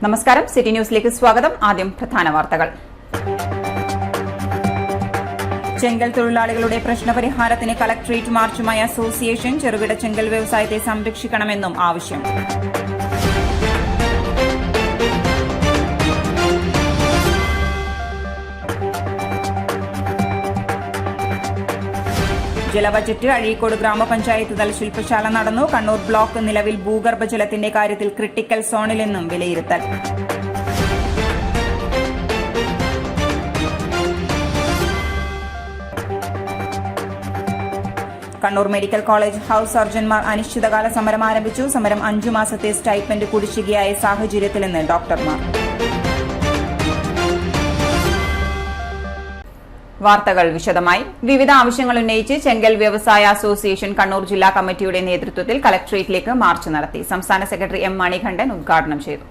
നമസ്കാരം, സിറ്റി ന്യൂസിലേക്ക് സ്വാഗതം. ആദ്യം പ്രധാന വാർത്തകൾ. ചെങ്കൽ തൊഴിലാളികളുടെ പ്രശ്നപരിഹാരത്തിന് കളക്ടറേറ്റ് മാർച്ചുമായി അസോസിയേഷൻ. ചെറുകിട ചെങ്കൽ വ്യവസായത്തെ സംരക്ഷിക്കണമെന്നും ആവശ്യം. ജലബജറ്റ് അഴീക്കോട് ഗ്രാമപഞ്ചായത്ത് തല ശില്പശാല നടന്നു. കണ്ണൂർ ബ്ലോക്ക് നിലവിൽ ഭൂഗർഭജലത്തിന്റെ കാര്യത്തിൽ ക്രിട്ടിക്കൽ സോണിലെന്നും വിലയിരുത്തൽ. കണ്ണൂർ മെഡിക്കൽ കോളേജ് ഹൌസ് സർജൻമാർ അനിശ്ചിതകാല സമരം ആരംഭിച്ചു. സമരം 5 മാസത്തെ സ്റ്റൈപ്പൻഡ് കുടിശ്ശികയായ സാഹചര്യത്തിലെന്ന് ഡോക്ടർമാർ. വാർത്തകൾ വിശദമായി. വിവിധ ആവശ്യങ്ങൾ ഉന്നയിച്ച് ചെങ്കൽ വ്യവസായ അസോസിയേഷൻ കണ്ണൂർ ജില്ലാ കമ്മിറ്റിയുടെ നേതൃത്വത്തിൽ കളക്ടറേറ്റിലേക്ക് മാർച്ച് നടത്തി. സംസ്ഥാന സെക്രട്ടറി എം മണികണ്ഠൻ ഉദ്ഘാടനം ചെയ്തു.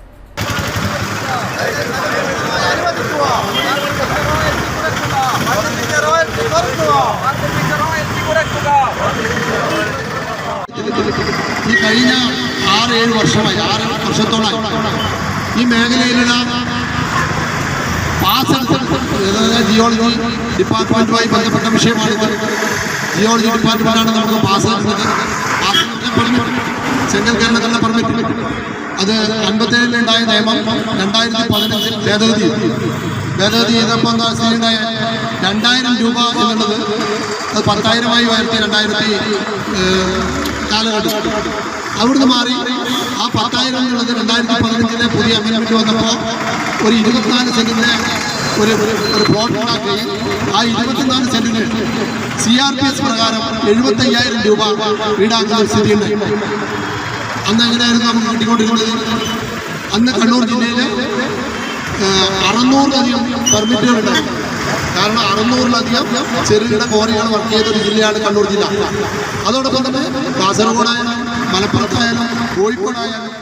ഈ കഴിഞ്ഞ 6-7 വർഷമായി 6 വർഷത്തോളായി ഈ മേഖലയിലുള്ള ജിയോളജി ഡിപ്പാർട്ട്മെന്റുമായി ബന്ധപ്പെട്ട വിഷയമാണിത്. ജിയോളജി ഡിപ്പാർട്ട്മെന്റാണ് നമുക്ക് പാസ് സെൻട്രൽ കേരളത്തിലുള്ള പെർമിറ്റ്. അത് 57 ഉണ്ടായ നിയമം 2015 ഭേദഗതി ചെയ്തപ്പോൾ എന്താ സ്ഥിതിയുണ്ടായ 2000 രൂപ എന്നുള്ളത് അത് 10,000 ഉയർത്തി 2000 കാലഘട്ടം. അവിടുന്ന് മാറി ആ 10,000 എന്നുള്ളത് 2015 പുതിയ അമെൻമെന്റ് വന്നപ്പോൾ ഒരു 24 സെന്റിന്റെ ഒരു പ്ലോട്ട് ഉണ്ടാക്കുകയും ആ 24 സെന്റിന് CRPS പ്രകാരം 75,000 രൂപ ഈടാക്കുന്ന സ്ഥിതിയുണ്ട്. അന്ന് എങ്ങനെയായിരുന്നു നമുക്ക് കിട്ടിക്കൊണ്ടിരുന്നത്? അന്ന് കണ്ണൂർ ജില്ലയിൽ 600-ലധികം പെർമിറ്റുകളുണ്ടായിരുന്നു. കാരണം 600-ലധികം ചെറുകിട കോറികൾ വർക്ക് ചെയ്തൊരു ജില്ലയാണ് കണ്ണൂർ ജില്ല. അതോടൊപ്പം തന്നെ കാസർഗോഡായാലും മലപ്പുറത്തായാലും കോഴിക്കോടായാലും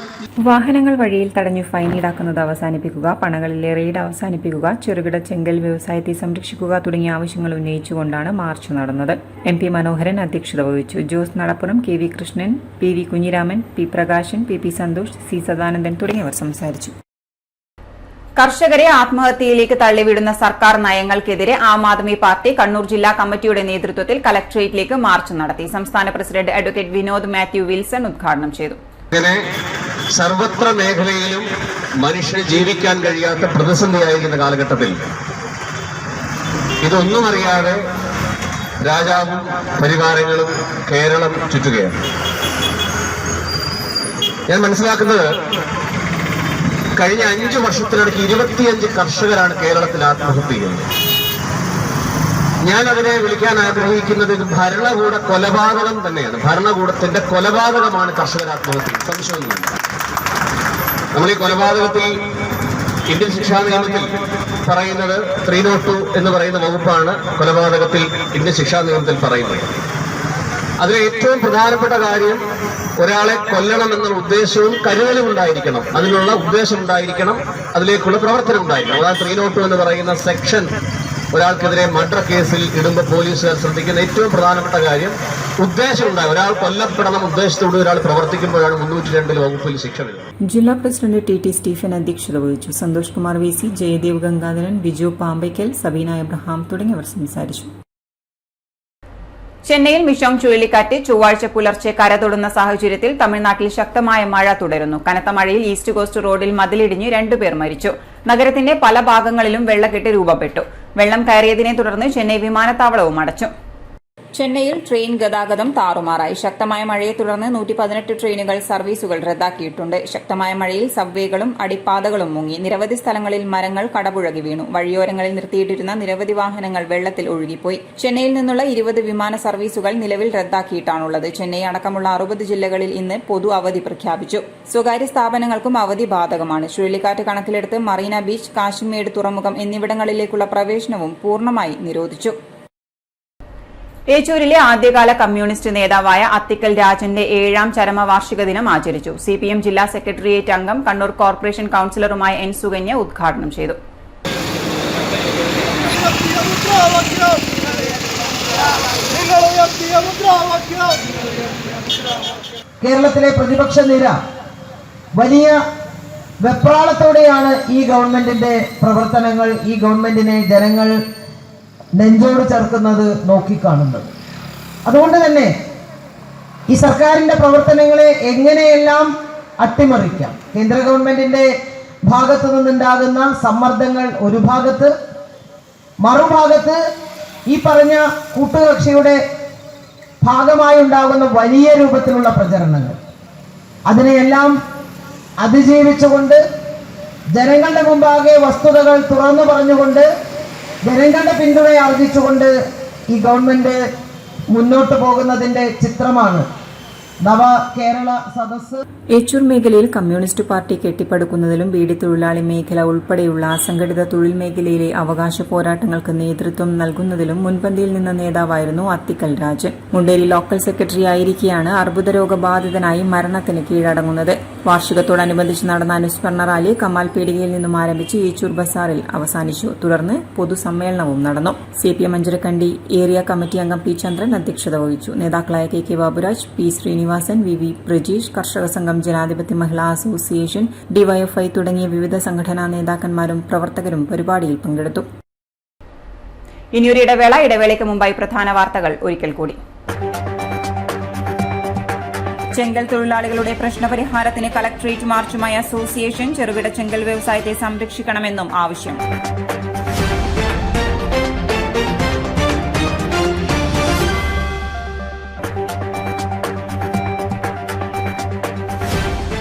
വാഹനങ്ങൾ വഴിയിൽ തടഞ്ഞു ഫൈൻ ഈടാക്കുന്നത് അവസാനിപ്പിക്കുക, പണകളിലെ റെയ്ഡ് അവസാനിപ്പിക്കുക, ചെറുകിട ചെങ്കൽ വ്യവസായത്തെ സംരക്ഷിക്കുക തുടങ്ങിയ ആവശ്യങ്ങൾ ഉന്നയിച്ചുകൊണ്ടാണ് മാർച്ച് നടന്നത്. MP മനോഹരൻ അധ്യക്ഷത വഹിച്ചു. Jose Nadappuram, KV Krishnan, PV Kunhiraman, P Prakashan, PP Santhosh, C Sadanandan തുടങ്ങിയവർ സംസാരിച്ചു. കർഷകരെ ആത്മഹത്യയിലേക്ക് തള്ളിവിടുന്ന സർക്കാർ നയങ്ങൾക്കെതിരെ ആം ആദ്മി പാർട്ടി കണ്ണൂർ ജില്ലാ കമ്മിറ്റിയുടെ നേതൃത്വത്തിൽ കളക്ടറേറ്റിലേക്ക് മാർച്ച് നടത്തി. സംസ്ഥാന president advocate Vinod Mathew Wilson ഉദ്ഘാടനം ചെയ്തു. ഇങ്ങനെ സർവത്ര മേഖലയിലും മനുഷ്യന് ജീവിക്കാൻ കഴിയാത്ത പ്രതിസന്ധിയായിരിക്കുന്ന കാലഘട്ടത്തിൽ ഇതൊന്നും അറിയാതെ രാജാവും പരിവാരങ്ങളും കേരളം ചുറ്റുകയാണ്. ഞാൻ മനസ്സിലാക്കുന്നത് കഴിഞ്ഞ 5 വർഷത്തിനിടയ്ക്ക് 25 കർഷകരാണ് കേരളത്തിൽ ആത്മഹത്യ ചെയ്യുന്നത്. ഞാൻ അതിനെ വിളിക്കാൻ ആഗ്രഹിക്കുന്നത് ഇത് ഭരണകൂട കൊലപാതകം തന്നെയാണ്. ഭരണകൂടത്തിന്റെ കൊലപാതകമാണ് കർഷകർ ആത്മഹത്യ. സംശയമൊന്നുമില്ല. നമ്മൾ ഈ കൊലപാതകത്തിൽ ഇന്ത്യൻ ശിക്ഷാ നിയമത്തിൽ പറയുന്നത് 302 എന്ന് പറയുന്ന വകുപ്പാണ് കൊലപാതകത്തിൽ ഇന്ത്യൻ ശിക്ഷാ നിയമത്തിൽ പറയുന്നത്. അതിലെ ഏറ്റവും പ്രധാനപ്പെട്ട കാര്യം ഒരാളെ കൊല്ലണമെന്നുള്ള ഉദ്ദേശവും കരുതലും ഉണ്ടായിരിക്കണം. അതിനുള്ള ഉദ്ദേശം ഉണ്ടായിരിക്കണം, അതിലേക്കുള്ള പ്രവർത്തനം ഉണ്ടായിരിക്കണം. അതാണ് 302 എന്ന് പറയുന്ന സെക്ഷൻ. ഒരാൾക്കെതിരെ മർഡർ കേസിൽ ഇടുമ്പോൾ പോലീസുകാർ ശ്രദ്ധിക്കുന്ന ഏറ്റവും പ്രധാനപ്പെട്ട കാര്യം ഉദ്ദേശം ഉണ്ടാകും. ഒരാൾ കൊല്ലപ്പെടണം ഉദ്ദേശത്തോട് ഒരാൾ പ്രവർത്തിക്കുമ്പോഴാണ് 302 വകുപ്പിൽ ശിക്ഷ വരുന്നത്. ജില്ലാ പ്രസിഡന്റ് TT സ്റ്റീഫൻ അധ്യക്ഷത വഹിച്ചു. സന്തോഷ് കുമാർ VC, ജയദേവ് ഗംഗാധരൻ, ബിജു പാമ്പയ്ക്കൽ, സബീന എബ്രഹാം തുടങ്ങിയവർ സംസാരിച്ചു. ചെന്നൈയിൽ മിഷോങ് ചുഴലിക്കാറ്റ് ചൊവ്വാഴ്ച പുലർച്ചെ കരതൊടുന്ന സാഹചര്യത്തിൽ തമിഴ്നാട്ടിൽ ശക്തമായ മഴ തുടരുന്നു. കനത്ത മഴയിൽ ഈസ്റ്റ് കോസ്റ്റ് റോഡിൽ മതിലിടിഞ്ഞ് 2 പേർ മരിച്ചു. നഗരത്തിന്റെ പല ഭാഗങ്ങളിലും വെള്ളക്കെട്ട് രൂപപ്പെട്ടു. വെള്ളം കയറിയതിനെ തുടർന്ന് ചെന്നൈ വിമാനത്താവളവും അടച്ചു. ചെന്നൈയിൽ ട്രെയിൻ ഗതാഗതം താറുമാറായി. ശക്തമായ മഴയെ തുടർന്ന് 118 ട്രെയിനുകൾ സർവീസുകൾ റദ്ദാക്കിയിട്ടുണ്ട്. ശക്തമായ മഴയിൽ സബ്വേകളും അടിപ്പാതകളും മുങ്ങി. നിരവധി സ്ഥലങ്ങളിൽ മരങ്ങൾ കടപുഴകി വീണു. വഴിയോരങ്ങളിൽ നിർത്തിയിട്ടിരുന്ന നിരവധി വാഹനങ്ങൾ വെള്ളത്തിൽ ഒഴുകിപ്പോയി. ചെന്നൈയിൽ നിന്നുള്ള 20 വിമാന സർവീസുകൾ നിലവിൽ റദ്ദാക്കിയിട്ടാണുള്ളത്. ചെന്നൈ അടക്കമുള്ള 60 ജില്ലകളിൽ ഇന്ന് പൊതു അവധി പ്രഖ്യാപിച്ചു. സ്വകാര്യ സ്ഥാപനങ്ങൾക്കും അവധി ബാധകമാണ്. ചുഴലിക്കാറ്റ് കണക്കിലെടുത്ത് മറീന ബീച്ച്, കാശിമേട് തുറമുഖം എന്നിവിടങ്ങളിലേക്കുള്ള പ്രവേശനവും പൂർണ്ണമായി നിരോധിച്ചു. ഏച്ചൂരിലെ ആദ്യകാല കമ്മ്യൂണിസ്റ്റ് നേതാവായ അത്തിക്കൽ രാജന്റെ 7ാം ചരമവാർഷിക ദിനം ആചരിച്ചു. CPM ജില്ലാ സെക്രട്ടേറിയറ്റ് അംഗം കണ്ണൂർ കോർപ്പറേഷൻ കൌൺസിലറുമായ N സുകന്യ ഉദ്ഘാടനം ചെയ്തു. കേരളത്തിലെ പ്രതിപക്ഷ നിര വലിയ വെപ്രാളത്തോടെയാണ് ഈ ഗവൺമെന്റിന്റെ പ്രവർത്തനങ്ങൾ, ഈ ഗവൺമെന്റിനെ ജനങ്ങൾ നെഞ്ചോട് ചേർക്കുന്നത് നോക്കിക്കാണുന്നത്. അതുകൊണ്ട് തന്നെ ഈ സർക്കാരിന്റെ പ്രവർത്തനങ്ങളെ എങ്ങനെയെല്ലാം അട്ടിമറിക്കാം, കേന്ദ്ര ഗവൺമെന്റിന്റെ ഭാഗത്തു നിന്നുണ്ടാകുന്ന സമ്മർദ്ദങ്ങൾ ഒരു ഭാഗത്ത്, മറുഭാഗത്ത് ഈ പറഞ്ഞ കൂട്ടുകക്ഷിയുടെ ഭാഗമായി ഉണ്ടാകുന്ന വലിയ രൂപത്തിലുള്ള പ്രചരണങ്ങൾ, അതിനെയെല്ലാം അതിജീവിച്ചുകൊണ്ട് ജനങ്ങളുടെ മുമ്പാകെ വസ്തുതകൾ തുറന്നു പറഞ്ഞുകൊണ്ട് ജനങ്ങളുടെ പിന്തുണ ആർജിച്ചുകൊണ്ട് ഈ ഗവൺമെന്റ് മുന്നോട്ട് പോകുന്നതിന്റെ ചിത്രമാണ് നവ കേരള സദസ്സ്. ഏച്ചൂർ മേഖലയിൽ കമ്മ്യൂണിസ്റ്റ് പാർട്ടി കെട്ടിപ്പടുക്കുന്നതിലും ബീഡി തൊഴിലാളി മേഖല ഉൾപ്പെടെയുള്ള അസംഘടിത തൊഴിൽ മേഖലയിലെ അവകാശ പോരാട്ടങ്ങൾക്ക് നേതൃത്വം നൽകുന്നതിലും മുൻപന്തിയിൽ നിന്ന നേതാവായിരുന്നു അത്തിക്കൽ രാജൻ. മുണ്ടേരി ലോക്കൽ സെക്രട്ടറി ആയിരിക്കെയാണ് അർബുദരോഗബാധിതനായി മരണത്തിന് കീഴടങ്ങുന്നത്. വാർഷികത്തോടനുബന്ധിച്ച് നടന്ന അനുസ്മരണ റാലി കമാൽ പീടികയിൽ നിന്നും ആരംഭിച്ച് ഏച്ചൂർ ബസാറിൽ അവസാനിച്ചു. തുടർന്ന് പൊതുസമ്മേളനവും നടന്നു. CPM അഞ്ചരക്കണ്ടി ഏരിയ കമ്മിറ്റി അംഗം പി ചന്ദ്രൻ അധ്യക്ഷത വഹിച്ചു. നേതാക്കളായ KK Baburaj, P Srinivasan, VV Prajeesh, കർഷക സംഘം, ജനാധിപത്യ മഹിളാ അസോസിയേഷൻ, DYFI തുടങ്ങിയ വിവിധ സംഘടനാ നേതാക്കന്മാരും പ്രവർത്തകരും പരിപാടിയിൽ പങ്കെടുത്തു. ഇനിയൊരു ഇടവേളയ്ക്ക് മുമ്പായി പ്രധാന വാർത്തകൾ ഒരിക്കൽ കൂടി. ചെങ്കൽ തൊഴിലാളികളുടെ പ്രശ്നപരിഹാരത്തിന് കളക്ടറേറ്റ് മാർച്ചുമായി അസോസിയേഷൻ. ചെറുകിട ചെങ്കൽ വ്യവസായത്തെ സംരക്ഷിക്കണമെന്നും ആവശ്യം.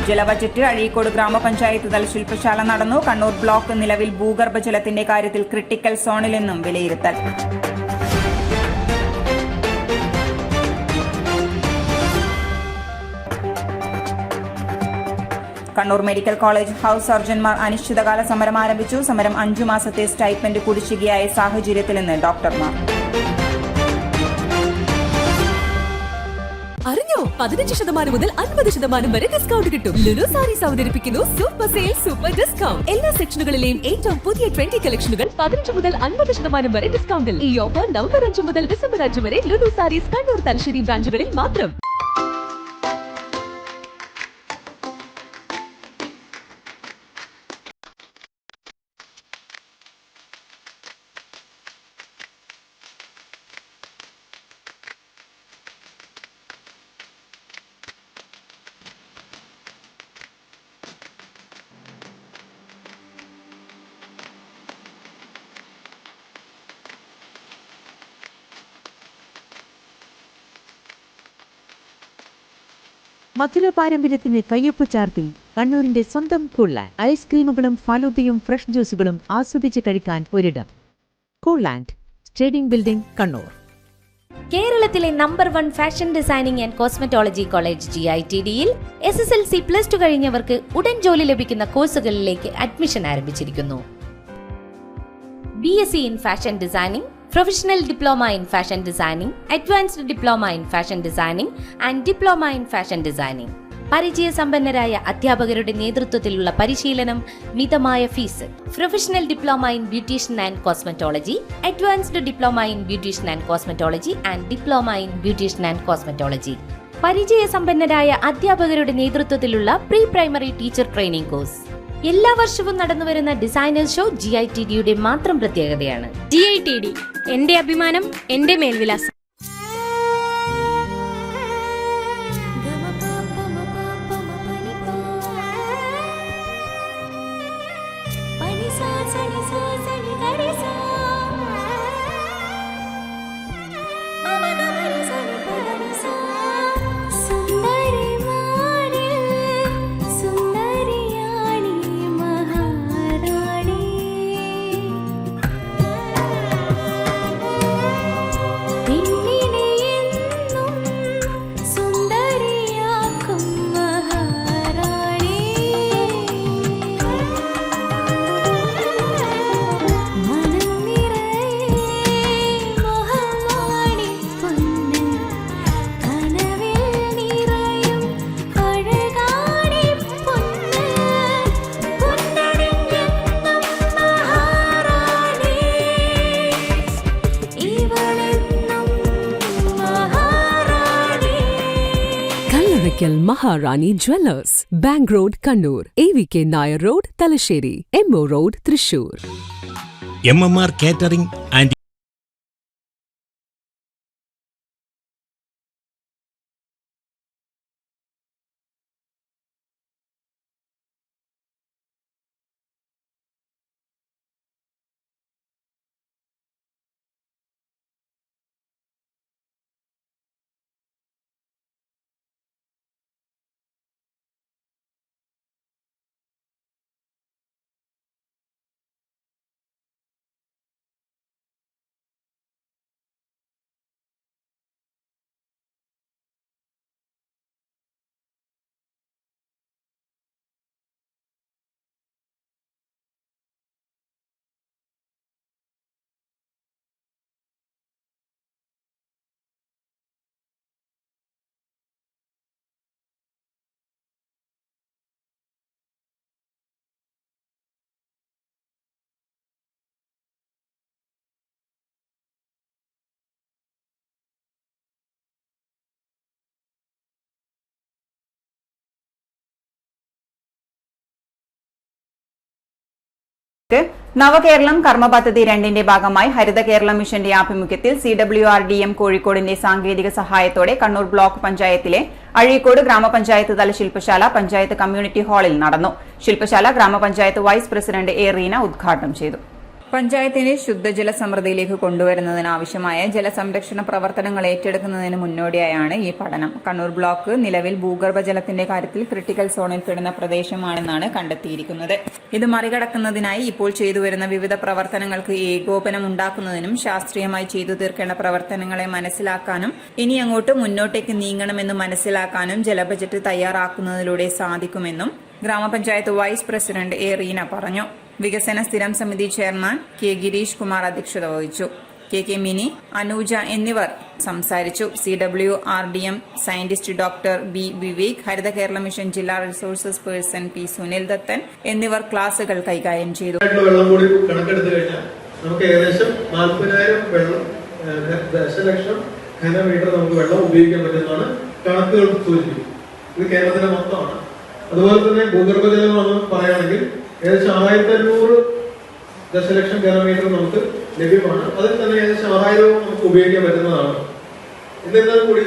ജലബജറ്റ് അഴീക്കോട് ഗ്രാമപഞ്ചായത്ത് തല ശില്പശാല നടന്നു. കണ്ണൂർ ബ്ലോക്ക് നിലവിൽ ഭൂഗർഭജലത്തിന്റെ കാര്യത്തിൽ ക്രിട്ടിക്കൽ സോണിലെന്നും വിലയിരുത്തൽ. കണ്ണൂർ മെഡിക്കൽ കോളേജ് ഹൌസ് സർജൻമാർ അനിശ്ചിതകാല സമരം ആരംഭിച്ചു. സമരം 5 മാസത്തെ സ്റ്റൈപ്പൻഡ് കുടിശ്ശികയായ സാഹചര്യത്തിലെന്ന് ഡോക്ടർമാർ. അറിഞ്ഞോ 15% മുതൽ 50% വരെ ഡിസ്കൗണ്ട് കിട്ടും. ലുലു സാരീസ് അവതരിപ്പിക്കുന്നു സൂപ്പർ സെയിൽ സൂപ്പർ ഡിസ്കൗണ്ട്. എല്ലാ സെക്ഷനുകളിലെയും ഏറ്റവും പുതിയ 20 കളക്ഷനുകൾ 15 മുതൽ 50% വരെ ഡിസ്കൗണ്ടിൽ. ഈ ഓഫർ നവംബർ 5 മുതൽ ഡിസംബർ 5 വരെ ലുലു സാരീസ് കണ്ണൂർ, തലശ്ശേരി ബ്രാഞ്ചുകളിൽ മാത്രം. മധുര പാരമ്പര്യത്തിന് കയ്യൊപ്പ് ചാർത്തി കണ്ണൂരിന്റെ സ്വന്തം കൂൾലാൻഡ്. ഐസ്ക്രീമുകളും ഫലൂദയും ഫ്രഷ് ജ്യൂസുകളും ആസ്വദിച്ച് കഴിക്കാൻ ഒരിടം. Coolland, stadium building, Kannur. കേരളത്തിലെ number 1 fashion designing and cosmetology college GITDയിൽ SSLC +2 കഴിഞ്ഞവർക്ക് ഉടൻ ജോലി ലഭിക്കുന്ന കോഴ്സുകളിലേക്ക് അഡ്മിഷൻ ആരംഭിച്ചിരിക്കുന്നു. BSc in Fashion Designing, Professional Diploma in Fashion Designing, Advanced Diploma in Fashion Designing and Diploma in Fashion Designing. പരിചയസമ്പന്നരായ അധ്യാപകരുടെ നേതൃത്വത്തിലുള്ള പരിശീലനം, മിതമായ fees. Professional diploma in beautician and cosmetology, advanced diploma in beautician and cosmetology and diploma in beautician and cosmetology. പരിചയസമ്പന്നരായ അധ്യാപകരുടെ നേതൃത്വത്തിലുള്ള pre primary teacher training course. എല്ലാ വർഷവും നടന്നുവരുന്ന ഡിസൈനേഴ്സ് ഷോ GITDയുടെ മാത്രം പ്രത്യേകതയാണ്. GITD എന്റെ അഭിമാനം, എന്റെ മേൽവിലാസം. Thank Oracle Maharani Jewellers, Bank Road, Kannur, AVK Nair Road, Talasheri, MO Road, Thrissur. MMR Catering and നവകേരളം കർമ്മ പദ്ധതി 2ന്റെ ഭാഗമായി ഹരിത കേരളം മിഷന്റെ ആഭിമുഖ്യത്തിൽ CWRDM കോഴിക്കോടിന്റെ സാങ്കേതിക സഹായത്തോടെ കണ്ണൂർ ബ്ലോക്ക് പഞ്ചായത്തിലെ അഴീക്കോട് ഗ്രാമപഞ്ചായത്ത് തല ശില്പശാല പഞ്ചായത്ത് കമ്മ്യൂണിറ്റി ഹാളിൽ നടന്നു. ശില്പശാല ഗ്രാമപഞ്ചായത്ത് വൈസ് പ്രസിഡന്റ് എ റീന ഉദ്ഘാടനം ചെയ്തു. പഞ്ചായത്തിനെ ശുദ്ധജല സമൃദ്ധിയിലേക്ക് കൊണ്ടുവരുന്നതിനാവശ്യമായ ജലസംരക്ഷണ പ്രവർത്തനങ്ങൾ ഏറ്റെടുക്കുന്നതിന് മുന്നോടിയായാണ് ഈ പഠനം. കണ്ണൂർ ബ്ലോക്ക് നിലവിൽ ഭൂഗർഭജലത്തിന്റെ കാര്യത്തിൽ ക്രിട്ടിക്കൽ സോണിൽ പെടുന്ന പ്രദേശമാണെന്നാണ് കണ്ടെത്തിയിരിക്കുന്നത്. ഇത് മറികടക്കുന്നതിനായി ഇപ്പോൾ ചെയ്തുവരുന്ന വിവിധ പ്രവർത്തനങ്ങൾക്ക് ഏകോപനം ഉണ്ടാക്കുന്നതിനും ശാസ്ത്രീയമായി ചെയ്തു തീർക്കേണ്ട പ്രവർത്തനങ്ങളെ മനസ്സിലാക്കാനും ഇനി അങ്ങോട്ട് മുന്നോട്ടേക്ക് നീങ്ങണമെന്ന് മനസ്സിലാക്കാനും ജലബജറ്റ് തയ്യാറാക്കുന്നതിലൂടെ സാധിക്കുമെന്നും ഗ്രാമപഞ്ചായത്ത് വൈസ് പ്രസിഡന്റ് എ റീന പറഞ്ഞു. വികസന സ്ഥിരം സമിതി ചെയർമാൻ കെ ഗിരീഷ് കുമാർ അധ്യക്ഷത വഹിച്ചു. കെ മിനി, അനൂജ എന്നിവർ സംസാരിച്ചു. CWRDM scientist doctor B Vivek, Haritha Kerala mission ജില്ലാ resources person P Sunil Dathan എന്നിവർ ക്ലാസുകൾ കൈകാര്യം ചെയ്തു. വെള്ളം കൂടി കണക്കെടുത്തു കഴിഞ്ഞാൽ നമുക്ക് ഏകദേശം 40,000 ദശലക്ഷം ഘനമീറ്റർ നമുക്ക് വെള്ളം ഉപയോഗിക്കാൻ പറ്റുന്നതാണ് കണക്കുകൾ സൂചിപ്പിക്കുന്നത്. ഇത് കേരളത്തിന്റെ മൊത്തമാണ്. അതുപോലെ തന്നെ ഭൂഗർഭജലമാണെന്ന് പറയുകയാണെങ്കിൽ ഏകദേശം 6,500 ദശലക്ഷം ഘനമീറ്റർ നമുക്ക് ലഭ്യമാണ്. അതിൽ തന്നെ ഏകദേശം 6,000 നമുക്ക് ഉപയോഗിക്കാൻ പറ്റുന്നതാണ്. എന്നിരുന്നാലും കൂടി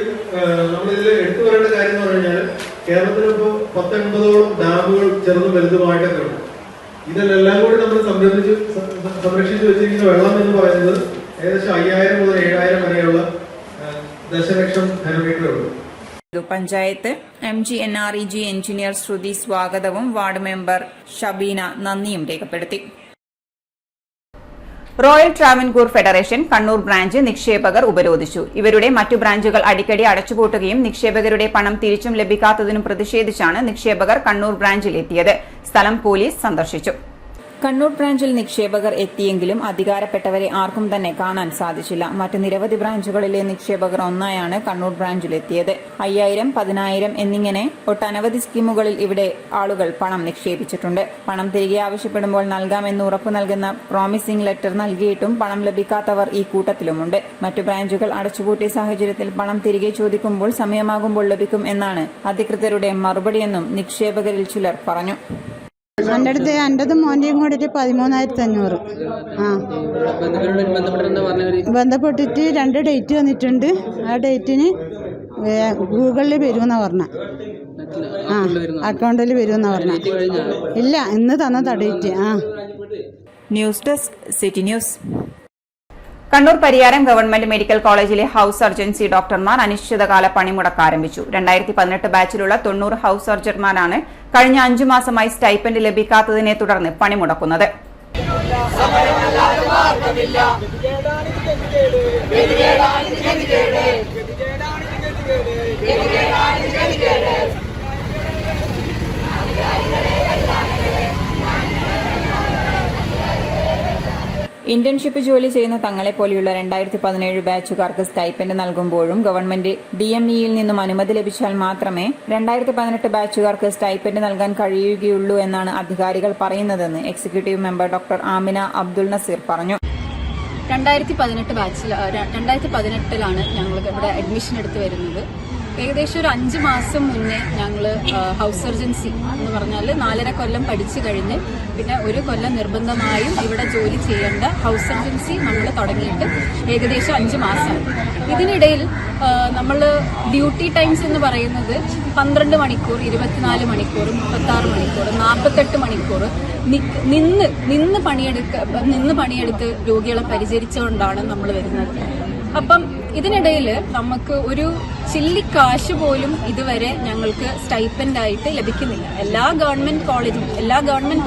നമ്മളിതിൽ എടുത്തു പറയേണ്ട കാര്യം എന്ന് പറഞ്ഞാൽ കേരളത്തിൽ ഇപ്പോൾ 19ഓളം ഡാമുകൾ ചെറുതും വലുതുമായിട്ടൊക്കെ ഉണ്ട്. ഇതിലെല്ലാം കൂടി നമ്മൾ സംരക്ഷിച്ചു വെച്ചിരിക്കുന്ന വെള്ളം എന്ന് പറയുന്നത് ഏകദേശം 5,000 മുതൽ 7,000 വരെയുള്ള ദശലക്ഷം ഘനമീറ്റർ ഉണ്ട്. പഞ്ചായത്ത് MGNREG എഞ്ചിനീയർ ശ്രുതി സ്വാഗതവും വാർഡ് മെമ്പർ ഷബീന നന്ദിയും രേഖപ്പെടുത്തി. Royal Travancore federation Kannur branch നിക്ഷേപകർ ഉപരോധിച്ചു. ഇവരുടെ മറ്റു ബ്രാഞ്ചുകൾ അടിക്കടി അടച്ചുപൂട്ടുകയും നിക്ഷേപകരുടെ പണം തിരിച്ചും ലഭിക്കാത്തതിനും പ്രതിഷേധിച്ചാണ് നിക്ഷേപകർ കണ്ണൂർ ബ്രാഞ്ചിലെത്തിയത്. സ്ഥലം പോലീസ് സന്ദർശിച്ചു. കണ്ണൂർ ബ്രാഞ്ചിൽ നിക്ഷേപകർ എത്തിയെങ്കിലും അധികാരപ്പെട്ടവരെ ആർക്കും തന്നെ കാണാൻ സാധിച്ചില്ല. മറ്റ് നിരവധി ബ്രാഞ്ചുകളിലെ നിക്ഷേപകർ ഒന്നായാണ് കണ്ണൂർ ബ്രാഞ്ചിലെത്തിയത്. 5,000, 10,000 എന്നിങ്ങനെ ഒട്ടനവധി സ്കീമുകളിൽ ഇവിടെ ആളുകൾ പണം നിക്ഷേപിച്ചിട്ടുണ്ട്. പണം തിരികെ ആവശ്യപ്പെടുമ്പോൾ നൽകാമെന്ന് ഉറപ്പു നൽകുന്ന പ്രോമിസിംഗ് ലെറ്റർ നൽകിയിട്ടും പണം ലഭിക്കാത്തവർ ഈ കൂട്ടത്തിലുമുണ്ട്. മറ്റു ബ്രാഞ്ചുകൾ അടച്ചുപൂട്ടിയ സാഹചര്യത്തിൽ പണം തിരികെ ചോദിക്കുമ്പോൾ സമയമാകുമ്പോൾ ലഭിക്കും എന്നാണ് അധികൃതരുടെ മറുപടിയെന്നും നിക്ഷേപകരിൽ ചിലർ പറഞ്ഞു. എൻ്റെ അടുത്ത് എൻ്റെതും മോൻ്റെയും കൂടിയിട്ട് 13,500. ബന്ധപ്പെട്ടിട്ട് 2 ഡേറ്റ് വന്നിട്ടുണ്ട്. ആ ഡേറ്റിന് ഗൂഗിളിൽ വരുമെന്നാണ് പറഞ്ഞത്. അക്കൗണ്ടിൽ വരുമെന്നാണ് പറഞ്ഞത്. ഇല്ല, ഇന്ന് തന്നതാ date. News desk city news. Kannur Pariyaram government medical കോളേജിലെ ഹൌസ് സർജൻസി ഡോക്ടർമാർ അനിശ്ചിതകാല പണിമുടക്ക് ആരംഭിച്ചു. 2018 ബാച്ചിലുള്ള 90 ഹൌസ് സർജന്മാരാണ് കഴിഞ്ഞ 5 മാസമായി സ്റ്റൈപ്പൻഡ് ലഭിക്കാത്തതിനെ തുടർന്ന് പണിമുടക്കുന്നത്. ഇന്റേൺഷിപ്പ് ജോലി ചെയ്യുന്ന തങ്ങളെപ്പോലെയുള്ള 2017 ബാച്ചുകാർക്ക് സ്റ്റൈപ്പൻഡ് നൽകുമ്പോഴും ഗവൺമെന്റ് DME-യിൽ നിന്നും അനുമതി ലഭിച്ചാൽ മാത്രമേ 2018 ബാച്ചുകാർക്ക് സ്റ്റൈപ്പൻഡ് നൽകാൻ കഴിയുകയുള്ളൂ എന്നാണ് അധികാരികൾ പറയുന്നതെന്ന് executive member doctor Amina Abdul Nazeer പറഞ്ഞു. 2018 ബാച്ചിൽ 2018ലാണ് ഞങ്ങൾ ഇവിടെ അഡ്മിഷൻ എടുത്ത് വരുന്നത്. ഏകദേശം ഒരു 5 മാസം മുന്നേ ഞങ്ങൾ ഹൗസ് സർജൻസി എന്ന് പറഞ്ഞാൽ 4.5 കൊല്ലം പഠിച്ചു കഴിഞ്ഞ് പിന്നെ 1 കൊല്ലം നിർബന്ധമായും ഇവിടെ ജോലി ചെയ്യേണ്ട ഹൗസ് സർജൻസി നമ്മൾ തുടങ്ങിയിട്ട് ഏകദേശം 5 മാസമായി. ഇതിനിടയിൽ നമ്മൾ ഡ്യൂട്ടി ടൈംസ് എന്ന് പറയുന്നത് 12 മണിക്കൂർ, 24 മണിക്കൂർ, 36 മണിക്കൂർ, 48 മണിക്കൂർ നിന്ന് പണിയെടുത്ത് രോഗികളെ പരിചരിച്ചുകൊണ്ടാണ് നമ്മൾ വരുന്നത്. അപ്പം ഇതിനിടയിൽ നമുക്ക് ഒരു ചില്ലിക്കാശ് പോലും ഇതുവരെ ഞങ്ങൾക്ക് സ്റ്റൈപ്പൻഡായിട്ട് ലഭിക്കുന്നില്ല. എല്ലാ ഗവൺമെന്റ്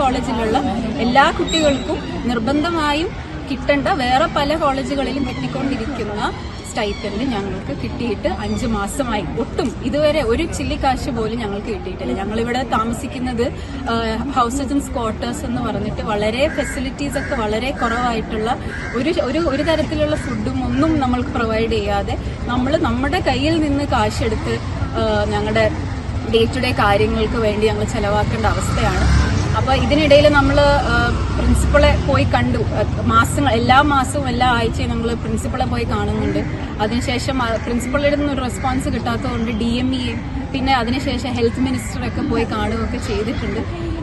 കോളേജിലുള്ള എല്ലാ കുട്ടികൾക്കും നിർബന്ധമായും കിട്ടേണ്ട വേറെ പല കോളേജുകളിലും കിട്ടിക്കൊണ്ടിരിക്കുന്ന സ്റ്റൈപ്പൻഡ് ഞങ്ങൾക്ക് കിട്ടിയിട്ട് 5 മാസമായി. ഒട്ടും ഇതുവരെ ഒരു ചില്ലിക്കാശ് പോലും ഞങ്ങൾക്ക് കിട്ടിയിട്ടില്ല. ഞങ്ങളിവിടെ താമസിക്കുന്നത് ഹൗസ് സർജൻസ് ക്വാർട്ടേഴ്സ് എന്ന് പറഞ്ഞിട്ട് വളരെ ഫെസിലിറ്റീസ് ഒക്കെ വളരെ കുറവായിട്ടുള്ള ഒരു തരത്തിലുള്ള ഫുഡും ഒന്നും നമ്മൾക്ക് പ്രൊവൈഡ് ചെയ്യാതെ നമ്മൾ നമ്മുടെ കയ്യിൽ നിന്ന് കാശെടുത്ത് ഞങ്ങളുടെ ഡേ ടു ഡേ കാര്യങ്ങൾക്ക് വേണ്ടി ഞങ്ങൾ ചെലവാക്കേണ്ട അവസ്ഥയാണ്. അപ്പോൾ ഇതിനിടയിൽ നമ്മൾ പ്രിൻസിപ്പളെ പോയി കണ്ടു. എല്ലാ മാസവും എല്ലാ ആഴ്ചയും നമ്മൾ പ്രിൻസിപ്പളെ പോയി കാണുന്നുണ്ട്. അതിനുശേഷം പ്രിൻസിപ്പളുടെ നിന്ന് ഒരു റെസ്പോൺസ് കിട്ടാത്തതുകൊണ്ട് DME പിന്നെ അതിനുശേഷം ഹെൽത്ത് മിനിസ്റ്ററൊക്കെ പോയി കാണുകയൊക്കെ ചെയ്തിട്ടുണ്ട്.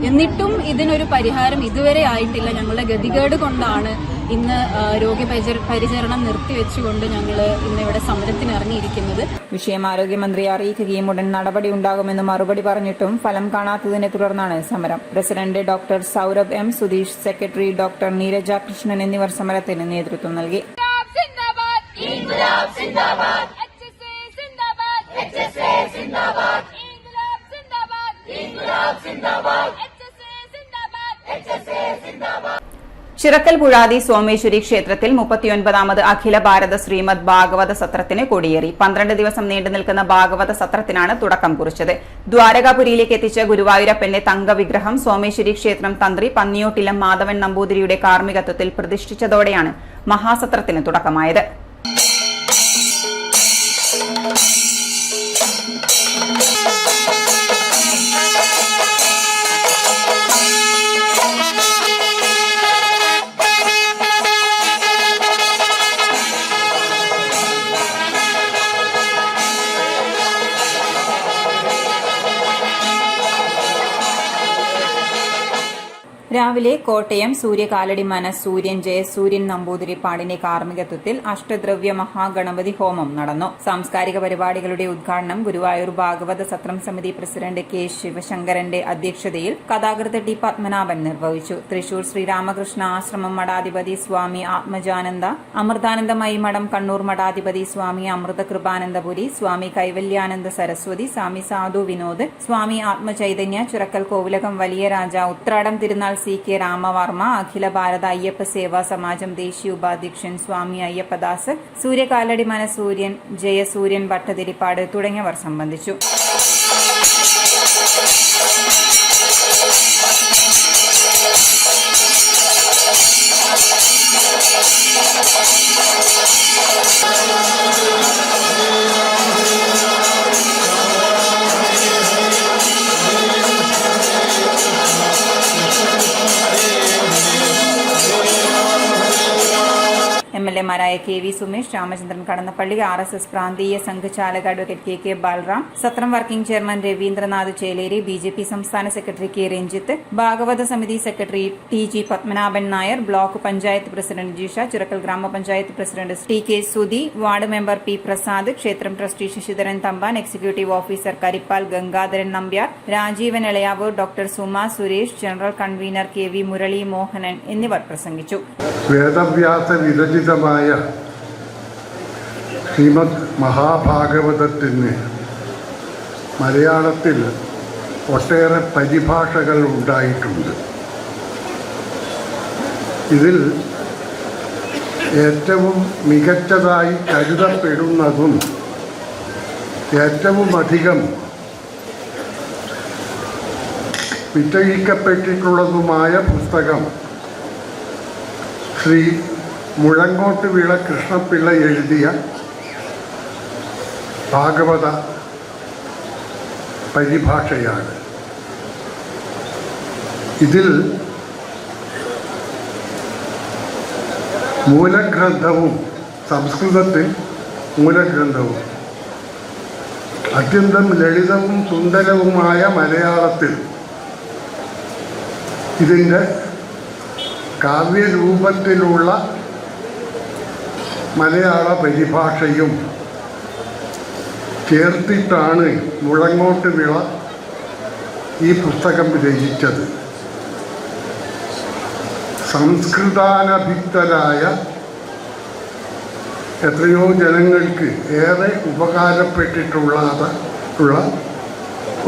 എന്നിട്ടും ഇതിനൊരു പരിഹാരം ഇതുവരെ ആയിട്ടില്ല. ഞങ്ങളുടെ ഗതികേട് കൊണ്ടാണ് ഇന്ന് രോഗി പരിചരണം നിർത്തിവെച്ചുകൊണ്ട് ഞങ്ങൾ ഇന്നിവിടെ സമരത്തിന് ഇറങ്ങിയിരിക്കുന്നത്. വിഷയം ആരോഗ്യമന്ത്രിയെ അറിയിക്കുകയും ഉടൻ നടപടി ഉണ്ടാകുമെന്ന് മറുപടി പറഞ്ഞിട്ടും ഫലം കാണാത്തതിനെ തുടർന്നാണ് സമരം. President doctor Saurabh M. Sudheesh, secretary doctor Neeraja Krishnan എന്നിവർ സമരത്തിന് നേതൃത്വം നൽകി. ചിറക്കൽ പുഴാതി സോമേശ്വരി ക്ഷേത്രത്തിൽ 39ാമത് അഖില ഭാരത ശ്രീമദ് ഭാഗവത സത്രത്തിന് കൊടിയേറി. 12 ദിവസം നീണ്ടു നിൽക്കുന്ന ഭാഗവത സത്രത്തിനാണ് തുടക്കം കുറിച്ചത്. ദ്വാരകാപുരിയിലേക്ക് എത്തിച്ച ഗുരുവായൂരപ്പന്റെ തങ്കവിഗ്രഹം സോമേശ്വരി ക്ഷേത്രം തന്ത്രി പന്നിയോട്ടിലം മാധവൻ നമ്പൂതിരിയുടെ കാർമ്മികത്വത്തിൽ പ്രതിഷ്ഠിച്ചതോടെയാണ് മഹാസത്രത്തിന് തുടക്കമായത്. രാവിലെ കോട്ടയം സൂര്യകാലടിമന സൂര്യൻ ജയസൂര്യൻ നമ്പൂതിരിപ്പാടിന്റെ കാർമ്മികത്വത്തിൽ അഷ്ടദ്രവ്യ മഹാഗണപതി ഹോമം നടന്നു. സാംസ്കാരിക പരിപാടികളുടെ ഉദ്ഘാടനം ഗുരുവായൂർ ഭാഗവത സത്രം സമിതി പ്രസിഡന്റ് K. ശിവശങ്കരന്റെ അധ്യക്ഷതയിൽ കഥാകൃത്ത് T. പത്മനാഭൻ നിർവഹിച്ചു. തൃശൂർ ശ്രീരാമകൃഷ്ണ ആശ്രമം മഠാധിപതി സ്വാമി ആത്മജാനന്ദ, അമൃതാനന്ദമയി മഠം കണ്ണൂർ മഠാധിപതി സ്വാമി അമൃതകൃപാനന്ദപുരി, സ്വാമി കൈവല്യാനന്ദ സരസ്വതി, സ്വാമി സാധു വിനോദ്, സ്വാമി ആത്മചൈതന്യ, ചിറക്കൽ കോവിലകം വലിയ രാജ, ഉത്രാടം തിരുനാൾ CK രാമവർമ്മ, അഖില ഭാരത അയ്യപ്പ സേവാ സമാജം ദേശീയ ഉപാധ്യക്ഷൻ സ്വാമി അയ്യപ്പദാസ്, സൂര്യകാലടിമന സൂര്യൻ ജയസൂര്യൻ ഭട്ടതിരിപ്പാട് തുടങ്ങിയവർ സംബന്ധിച്ചു. MLA-മാരായ KV സുമേഷ്, രാമചന്ദ്രൻ കടന്നപ്പള്ളി, RSS പ്രാന്തീയ സംഘചാലക അഡ്വക്കേറ്റ് KK ബാലറാം, സത്രം working chairman Raveendranath Cheleri, BJP സംസ്ഥാന സെക്രട്ടറി K. രഞ്ജിത്ത്, ഭാഗവത സമിതി secretary TG Padmanabhan Nair, block panchayat president Jisha, Chirakkal ഗ്രാമപഞ്ചായത്ത് president TK Sudhi, ward member P. Prasad, ക്ഷേത്രം trustee Sasidharan Thampan, executive officer Karippal Gangadharan Nambiar, Rajeevan Elayavoor, doctor Suma Suresh, general convener KV Murali Mohanan എന്നിവർ പ്രസംഗിച്ചു. വേദവ്യാസ വിരചിതമായ ശ്രീമദ് മഹാഭാഗവതത്തിന് മലയാളത്തിൽ ഒട്ടേറെ പരിഭാഷകൾ ഉണ്ടായിട്ടുണ്ട്. ഇതിൽ ഏറ്റവും മികച്ചതായി കരുതപ്പെടുന്നതും ഏറ്റവും അധികം വിറ്റഴിക്കപ്പെട്ടിട്ടുള്ളതുമായ പുസ്തകം ശ്രീ മുഴങ്ങോട്ടുവിള കൃഷ്ണപിള്ള എഴുതിയ ഭാഗവത പരിഭാഷയാണ്. ഇതിൽ മൂലഗ്രന്ഥവും സംസ്കൃതത്തിൽ മൂലഗ്രന്ഥവും അത്യന്തം ലളിതവും സുന്ദരവുമായ മലയാളത്തിൽ ഇതിൻ്റെ കാവ്യരൂപത്തിലുള്ള മലയാള പരിഭാഷയും ചേർത്തിട്ടാണ് മുളങ്ങോട്ട് വിള ഈ പുസ്തകം രചിച്ചത്. സംസ്കൃതാനഭിക്തരായ എത്രയോ ജനങ്ങൾക്ക് ഏറെ ഉപകാരപ്പെട്ടിട്ടുള്ള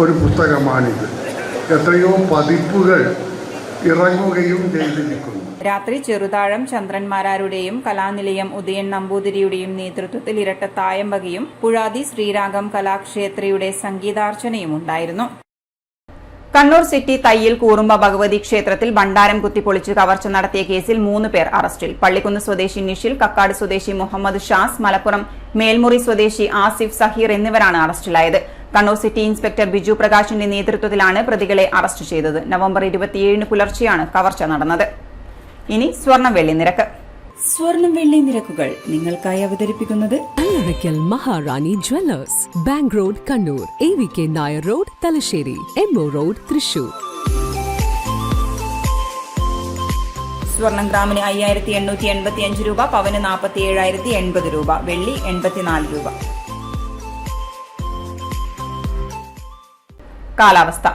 ഒരു പുസ്തകമാണിത്. എത്രയോ പതിപ്പുകൾ ഇറങ്ങുകയും ചെയ്തിരിക്കുന്നു. രാത്രി ചെറുതാഴം ചന്ദ്രന്മാരാരുടെയും കലാനിലയം ഉദയൻ നമ്പൂതിരിയുടെയും നേതൃത്വത്തിൽ ഇരട്ടത്തായമ്പകയും പുഴാതി ശ്രീരാഗം കലാക്ഷേത്രയുടെ സംഗീതാർച്ചനയും ഉണ്ടായിരുന്നു. കണ്ണൂർ സിറ്റി തയ്യിൽ കൂറുമ്പ ഭഗവതി ക്ഷേത്രത്തിൽ ഭണ്ഡാരം കുത്തിപ്പൊളിച്ച് കവർച്ച നടത്തിയ കേസിൽ 3 പേർ അറസ്റ്റിൽ. പള്ളിക്കുന്ന് സ്വദേശി നിഷിൽ, കക്കാട് സ്വദേശി മുഹമ്മദ് ഷാസ്, മലപ്പുറം മേൽമുറി സ്വദേശി ആസിഫ് സഹീർ എന്നിവരാണ് അറസ്റ്റിലായത്. കണ്ണൂർ സിറ്റി ഇൻസ്പെക്ടർ ബിജു പ്രകാശിന്റെ നേതൃത്വത്തിലാണ് പ്രതികളെ അറസ്റ്റ് ചെയ്തത്. നവംബർ 27 പുലർച്ചെയാണ് കവർച്ച നടന്നത്. ഇനി സ്വർണം വെള്ളി നിരക്ക്. സ്വർണം വെള്ളി നിരക്കുകൾ നിങ്ങൾക്കായി അവതരിപ്പിക്കുന്നത് Allarakkal Maharani jewellers, bank road Kannur, AVK Nair road Thalassery, MO road Thrissur. സ്വർണം ഗ്രാമിന് 5885 രൂപ, പവന് 47,080 രൂപ, വെള്ളി 84 രൂപ. കാലാവസ്ഥ.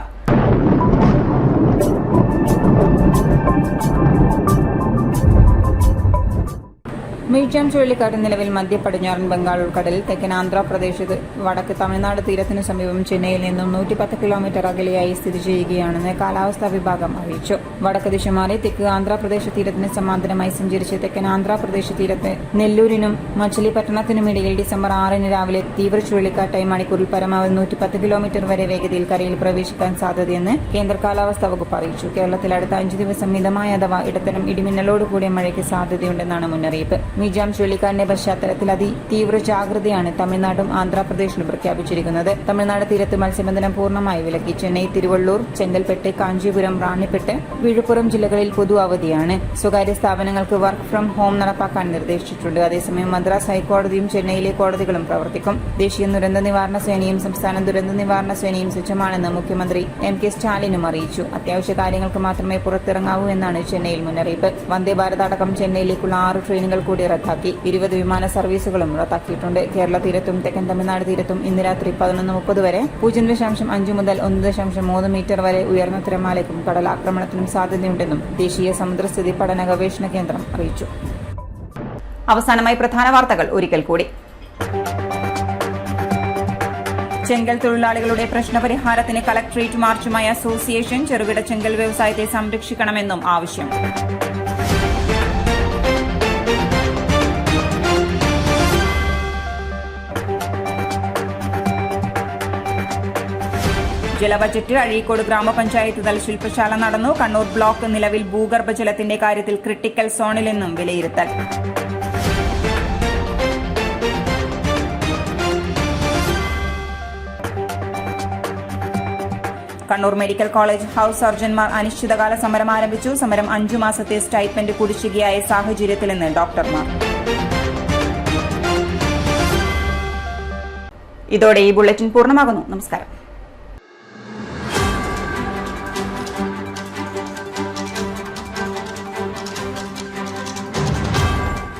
മീഴ്ചാം ചുഴലിക്കാറ്റ് നിലവിൽ മധ്യ പടിഞ്ഞാറൻ ബംഗാൾ ഉൾക്കടലിൽ തെക്കൻ ആന്ധ്രാപ്രദേശ് വടക്ക് തമിഴ്നാട് തീരത്തിനു സമീപം ചെന്നൈയിൽ നിന്നും 110 കിലോമീറ്റർ അകലെയായി സ്ഥിതി ചെയ്യുകയാണെന്ന് കാലാവസ്ഥാ വിഭാഗം അറിയിച്ചു. വടക്ക് ദിശ മാറി തെക്ക് ആന്ധ്രാപ്രദേശ് തീരത്തിന് സമാന്തരമായി സഞ്ചരിച്ച് തെക്കൻ ആന്ധ്രാപ്രദേശ് തീരത്ത് നെല്ലൂരിനും മച്ചിലിപട്ടണത്തിനുമിടയിൽ ഡിസംബർ 6 രാവിലെ തീവ്ര ചുഴലിക്കാറ്റായി മണിക്കൂറിൽ പരമാവധി 110 കിലോമീറ്റർ വരെ വേഗതയിൽ കരയിൽ പ്രവേശിക്കാൻ സാധ്യതയെന്ന് കേന്ദ്ര കാലാവസ്ഥാ വകുപ്പ് അറിയിച്ചു. കേരളത്തിൽ അടുത്ത 5 ദിവസം മിതമായ അഥവാ ഇടത്തരം ഇടിമിന്നലോട് കൂടിയ മഴയ്ക്ക് സാധ്യതയുണ്ടെന്നാണ് മുന്നറിയിപ്പ്. മീജാം ചുഴലിക്കാറ്റിന്റെ പശ്ചാത്തലത്തിൽ അതിതീവ്ര ജാഗ്രതയാണ് തമിഴ്നാടും ആന്ധ്രാപ്രദേശിലും പ്രഖ്യാപിച്ചിരിക്കുന്നത്. തമിഴ്നാട് തീരത്ത് മത്സ്യബന്ധനം പൂർണ്ണമായി വിലക്കി. ചെന്നൈ, തിരുവള്ളൂർ, ചെങ്കൽപ്പെട്ട്, കാഞ്ചീപുരം, റാണിപ്പെട്ട്, വിഴുപ്പുറം ജില്ലകളിൽ പൊതു അവധിയാണ്. സ്വകാര്യ സ്ഥാപനങ്ങൾക്ക് വർക്ക് ഫ്രം ഹോം നടപ്പാക്കാൻ നിർദ്ദേശിച്ചിട്ടുണ്ട്. അതേസമയം മദ്രാസ് ഹൈക്കോടതിയും ചെന്നൈയിലെ കോടതികളും പ്രവർത്തിക്കും. ദേശീയ ദുരന്ത നിവാരണ സേനയും സംസ്ഥാന ദുരന്ത നിവാരണ സേനയും സജ്ജമാണെന്ന് മുഖ്യമന്ത്രി MK സ്റ്റാലിനും അറിയിച്ചു. അത്യാവശ്യ കാര്യങ്ങൾക്ക് മാത്രമേ പുറത്തിറങ്ങാവൂ എന്നാണ് ചെന്നൈയിൽ മുന്നറിയിപ്പ്. വന്ദേ ഭാരത് അടക്കം ചെന്നൈയിലേക്കുള്ള 6 ട്രെയിനുകൾ കൂടി റദ്ദാക്കി. 20 വിമാന സർവീസുകളും റദ്ദാക്കിയിട്ടുണ്ട്. കേരള തീരത്തും തെക്കൻ തമിഴ്നാട് തീരത്തും ഇന്ന് രാത്രി 11:30 വരെ 0.5 മുതൽ 1.3 മീറ്റർ വരെ ഉയർന്ന തിരമാലയ്ക്കും കടലാക്രമണത്തിനും സാധ്യതയുണ്ടെന്നും ദേശീയ സമുദ്രസ്ഥിതി പഠന ഗവേഷണ കേന്ദ്രം അറിയിച്ചു. അവസാനമായി പ്രധാന വാർത്തകൾ ഒരിക്കൽ കൂടി. ചെങ്കൽ തൊഴിലാളികളുടെ പ്രശ്നപരിഹാരത്തിന് കളക്ടറേറ്റ് മാർച്ചുമായി അസോസിയേഷൻ. ചെറുകിട ചെങ്കൽ വ്യവസായത്തെ സംരക്ഷിക്കണമെന്നും ആവശ്യം. ജലബജറ്റ്. അഴീക്കോട് ഗ്രാമപഞ്ചായത്ത് തല ശില്പശാല നടന്നു. കണ്ണൂർ ബ്ലോക്ക് നിലവിൽ ഭൂഗർഭജലത്തിന്റെ കാര്യത്തിൽ ക്രിട്ടിക്കൽ സോണിലെന്നും വിലയിരുത്തൽ. കണ്ണൂർ മെഡിക്കൽ കോളേജ് ഹൌസ് സർജൻമാർ അനിശ്ചിതകാല സമരം ആരംഭിച്ചു. സമരം 5 മാസത്തെ സ്റ്റൈപ്പൻഡ് കുടിശ്ശികയായ സാഹചര്യത്തിലെന്ന് ഡോക്ടർമാർ. ഇതോടെ ഈ ബുള്ളറ്റിൻ പൂർണ്ണമാകുന്നു. നമസ്കാരം.